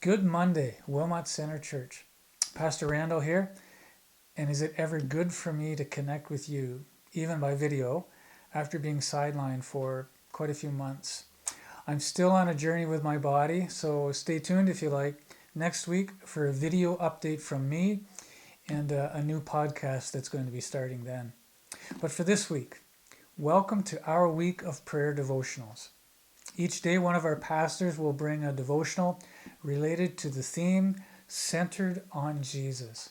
Good Monday, Wilmot Center Church. Pastor Randall here, and is it ever good for me to connect with you, even by video, after being sidelined for quite a few months? I'm still on a journey with my body, so stay tuned if you like next week for a video update from me and a new podcast that's going to be starting then. But for this week, welcome to our week of prayer devotionals. Each day, one of our pastors will bring a devotional related to the theme centered on Jesus.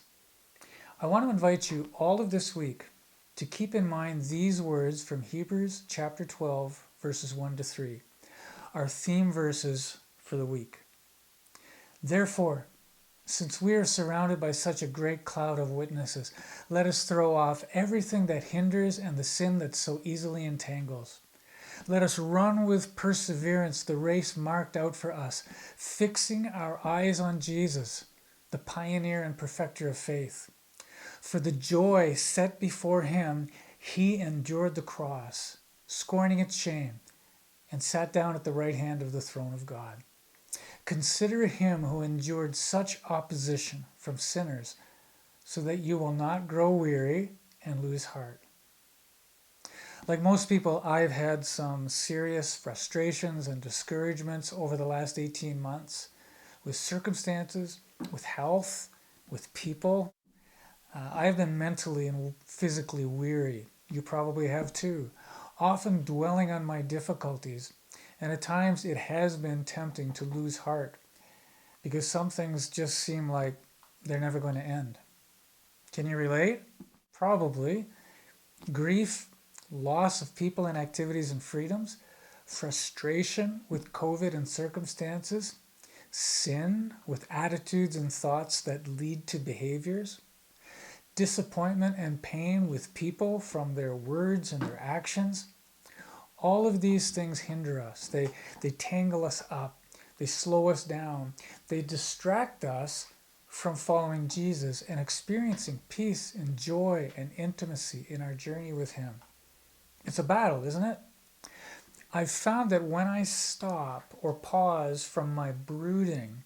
I want to invite you all of this week to keep in mind these words from Hebrews chapter 12, verses 1 to 3, our theme verses for the week. Therefore, since we are surrounded by such a great cloud of witnesses, let us throw off everything that hinders and the sin that so easily entangles. Let us run with perseverance the race marked out for us, fixing our eyes on Jesus, the pioneer and perfecter of faith. For the joy set before him, he endured the cross, scorning its shame, and sat down at the right hand of the throne of God. Consider him who endured such opposition from sinners, so that you will not grow weary and lose heart. Like most people, I've had some serious frustrations and discouragements over the last 18 months with circumstances, with health, with people. I've been mentally and physically weary. You probably have too, often dwelling on my difficulties. And at times it has been tempting to lose heart because some things just seem like they're never going to end. Can you relate? Probably. Grief, loss of people and activities and freedoms, frustration with COVID and circumstances, sin with attitudes and thoughts that lead to behaviors, disappointment and pain with people from their words and their actions. All of these things hinder us. They tangle us up. They slow us down. They distract us from following Jesus and experiencing peace and joy and intimacy in our journey with him. It's a battle, isn't it? I've found that when I stop or pause from my brooding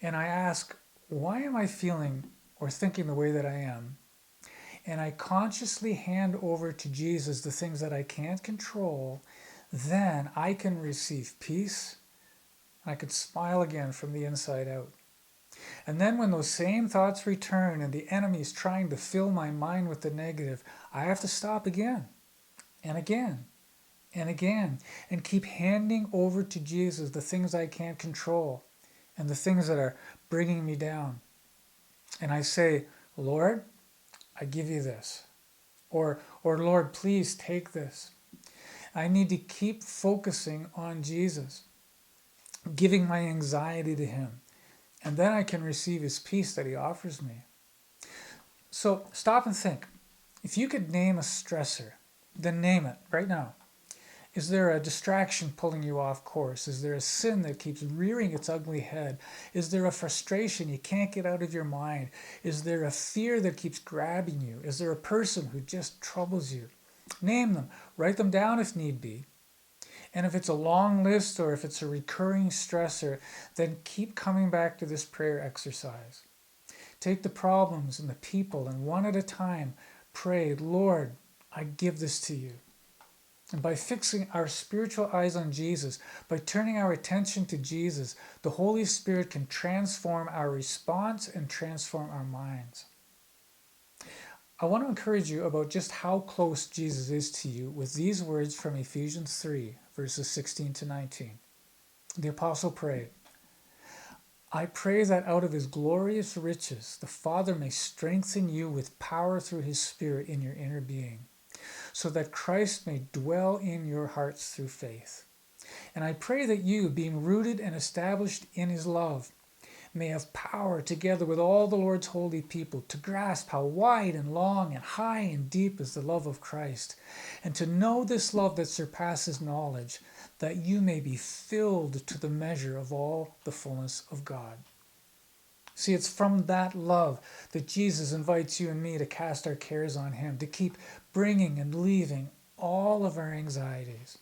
and I ask, why am I feeling or thinking the way that I am? And I consciously hand over to Jesus the things that I can't control, then I can receive peace. I can smile again from the inside out. And then when those same thoughts return and the enemy is trying to fill my mind with the negative, I have to stop again and again and again and keep handing over to Jesus the things I can't control and the things that are bringing me down. And I say, Lord, I give you this. Or Lord, please take this. I need to keep focusing on Jesus, giving my anxiety to him. And then I can receive his peace that he offers me. So stop and think. If you could name a stressor, then name it right now. Is there a distraction pulling you off course? Is there a sin that keeps rearing its ugly head? Is there a frustration you can't get out of your mind? Is there a fear that keeps grabbing you? Is there a person who just troubles you? Name them. Write them down if need be. And if it's a long list or if it's a recurring stressor, then keep coming back to this prayer exercise. Take the problems and the people and one at a time pray, Lord, I give this to you. And by fixing our spiritual eyes on Jesus, by turning our attention to Jesus, the Holy Spirit can transform our response and transform our minds. I want to encourage you about just how close Jesus is to you with these words from Ephesians 3, verses 16 to 19. The apostle prayed, I pray that out of his glorious riches, the Father may strengthen you with power through his Spirit in your inner being, so that Christ may dwell in your hearts through faith. And I pray that you, being rooted and established in his love, may have power together with all the Lord's holy people to grasp how wide and long and high and deep is the love of Christ, and to know this love that surpasses knowledge, that you may be filled to the measure of all the fullness of God. See, it's from that love that Jesus invites you and me to cast our cares on him, to keep bringing and leaving all of our anxieties.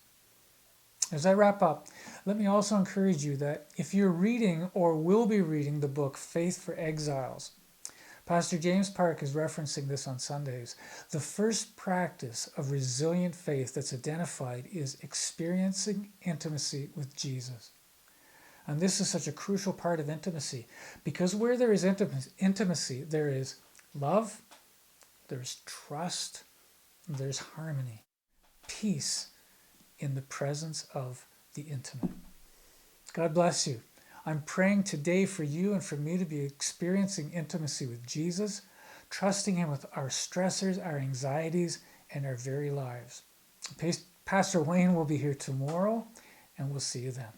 As I wrap up, let me also encourage you that if you're reading or will be reading the book Faith for Exiles, Pastor James Park is referencing this on Sundays. The first practice of resilient faith that's identified is experiencing intimacy with Jesus. And this is such a crucial part of intimacy because where there is intimacy, there is love, there's trust, there's harmony, peace in the presence of the intimate. God bless you. I'm praying today for you and for me to be experiencing intimacy with Jesus, trusting Him with our stressors, our anxieties, and our very lives. Pastor Wayne will be here tomorrow, and we'll see you then.